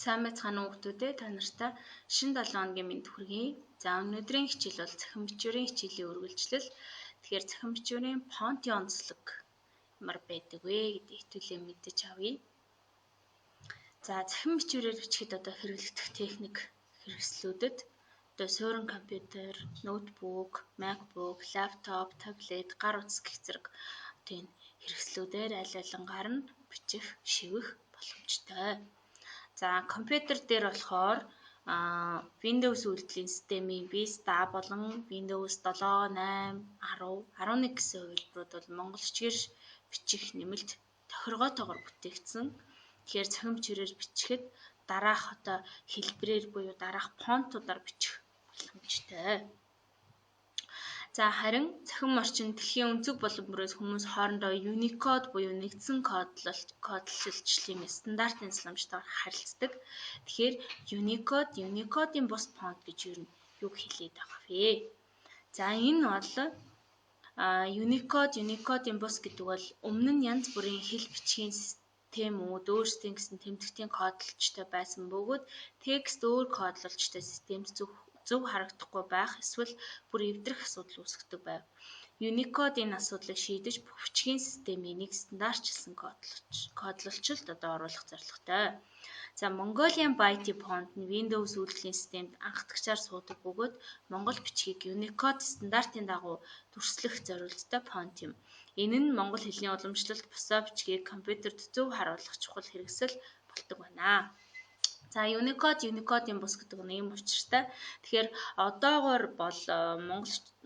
Сайн байцгаана уу хүмүүстээ, та нартай шинэ 7 хоногийн мэнд хүргэе. За өнөөдрийн хичээл бол цахим бичвэрийн хичээлийн үргэлжлэл. Тэгэхээр цахим бичвэрийн фонтын онцлог ямар байдаг вэ гэдгийг хэвтүүлээ мэдэж авъя. За цахим бичвэрээр бичихэд одоо хэрэглэгдэх техник хэрэгслүүдэд одоо суурин компьютер, ноутбук, макбук, лаптоп, таблет, гар утас гэх зэрэг одоо энэ хэрэгслүүдээр аль алингаар нь бичих, шивэх боломжтой. За компьютер дээр болохоор Windows үйлдвэрлэлийн системийн Vista болон Windows 7, 8, 10, 11 гэсэн хувилбарууд бол монголчгоор бичих нэмэлт тохиргоотойгоор бүтээгдсэн. Тэгэхээр цахим бичвэрээр бичихэд дараах одоо хэлбэрээр буюу дараах фонтуудаар бичих боломжтой. За харин цахим орчин дэлхийн өнцөг болон бүрээс хүмүүс хоорондоо Unicode буюу нэгдсэн кодчилжлын стандартын тусламжтайгаар харилцдаг. Тэгэхээр Unicode-ийн бус фонт гэж юу хэлээд байгаа вэ? За энэ бол Unicode-ийн бус гэдэг бол өмнө нь янз бүрийн хэл бичгийн системүүд өөрсдийн гэсэн тэмдэгтийн кодлолчтой байсан бөгөөд текст өөр кодлолчтой системд зөв харагдахгүй байх эсвэл бүр эвдрэх асуудал үүсгдэг байв. Unicode энэ асуудлыг шийдэж бүх бичгийн системийн нэг стандартчилсан кодлолчилд одоо оруулах зорилготой. За Mongolian Byte фонт нь Windows үйлдвэрлэлийн системд анхдагчаар суудаг бөгөөд монгол бичгийг Unicode стандартын дагуу дүрслэх зорилттой фонт юм. Энэ нь монгол хэлний уламжлалт бусаа бичгийг компьютерт зөв харуулах чухал хэрэгсэл болдог байна. За Unicode-ийн бус гэдэг нь ийм учиртай. Тэгэхээр одоогоор бол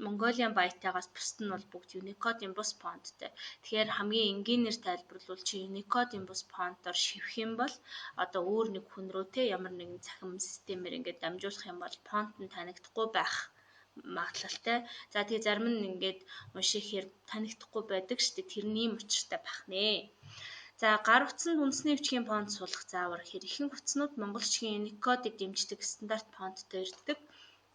Mongolian Byte-аас бусд нь бол бүгд Unicode-ийн бус фонттэй. Тэгэхээр хамгийн энгийнээр тайлбарлавал чи Unicode-ийн бус фонтоор шивэх юм бол одоо өөр нэг хүн рүү ямар нэгэн цахим системээр ингээд дамжуулах юм бол фонт нь танигдахгүй байх магадлалтай. За тэгээ зарим нь ингээд уншихээр танигдахгүй байдаг шүү дээ. Тэр нь ийм учиртай байх нэ. За гар утсанд үндэсний бичгийн фонт суулгах заавар гэхээр ихэнх утаснууд монголчгийн Unicode-ыг дэмждэг стандарт фонттой ирдэг.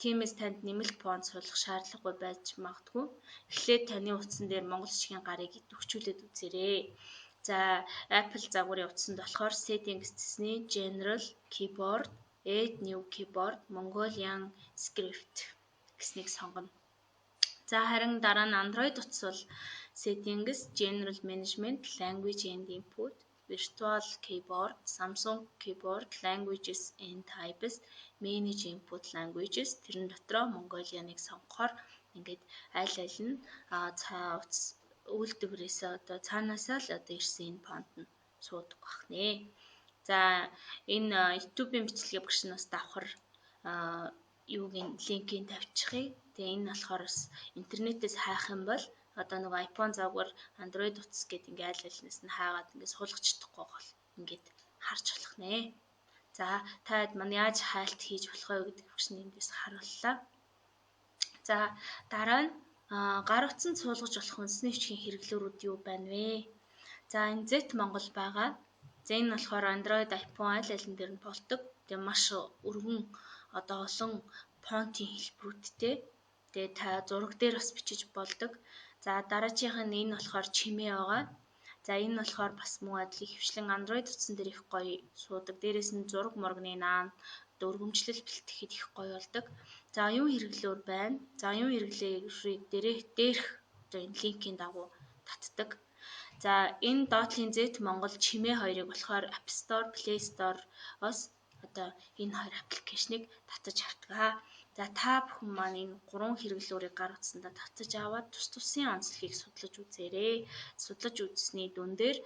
Тиймээс танд нэмэлт фонт суулгах шаардлагагүй байж магадгүй. Эхлээд таны утсан дээр монголчгийн гарыг идэвхжүүлээд үзээрэй. За Apple загварын утсанд болохоор Settings гэсний General Keyboard, Add New Keyboard, Mongolian Script гэснийг сонгоно. За харин дараа нь Android утас бол Settings, General Management, Language and Input, Virtual Keyboard, Samsung Keyboard, Languages and Types, Manage Input Languages тэрэн дотроо Mongolian-ыг сонгохоор ингээд аль нь үйлдвэрээс одоо цаанаасаа л одоо ирсэн энэ фонт нь суудаг байх нэ. За энэ YouTube-ийн бичлэгээ багш нас давхар линкийг тавьчихъя. Тэгээ энэ болохоор бас интернетээс хайх юм бол одоо нэг iPhone загвар Android утас гэдэг ингээ аль алинаас нь хаагаад ингээ суулгаж чадахгүй бол ингээд харж болох нэ. За таад мань яаж хайлт хийж болох вэ гэдэг багшны эндээс харууллаа. За дараа нь гар утсанд суулгаж болох үндэсний бичгийн хэрэглүүрүүд юу байна вэ? За энэ Z Монгол байгаа. За энэ болохоор Android, iPhone аль алин дээр нь болдог. Тэгээ маш өргөн одоо олон фонтын хэлбэрүүдтэй. Тэгээ та зураг дээр бас бичиж болдог. За дараагийнх нь энэ болохоор чимээ байгаа. За энэ болохоор бас мөн адил хөвчлэн Android утсан дээр их гоё суудаг. Дээрээс нь зураг мурганы наан өргөмжлөл бэлтгэхэд их гоё болдог. За оюун хэрэглүүр байна. За оюун хэрэглээрийг дээрх одоо энэ линкийн дагуу татдаг. За энэ доотлын Z Монгол чимээ хоёрыг болохоор App Store, Play Store-оос одоо энэ хоёр аппликейшнийг татаж авдаг. За та бүхэн маань энэ 3 хэрэглүүрийг гар утсандаа татаж аваад тус тусын онцлогийг судлаж үзээрэй. Судлаж үзсний дүн дээр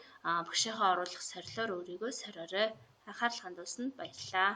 багшийнхаа оруулах сорилоор өөрийгөө сориорой. Анхаарал хандуулсанд баярлалаа.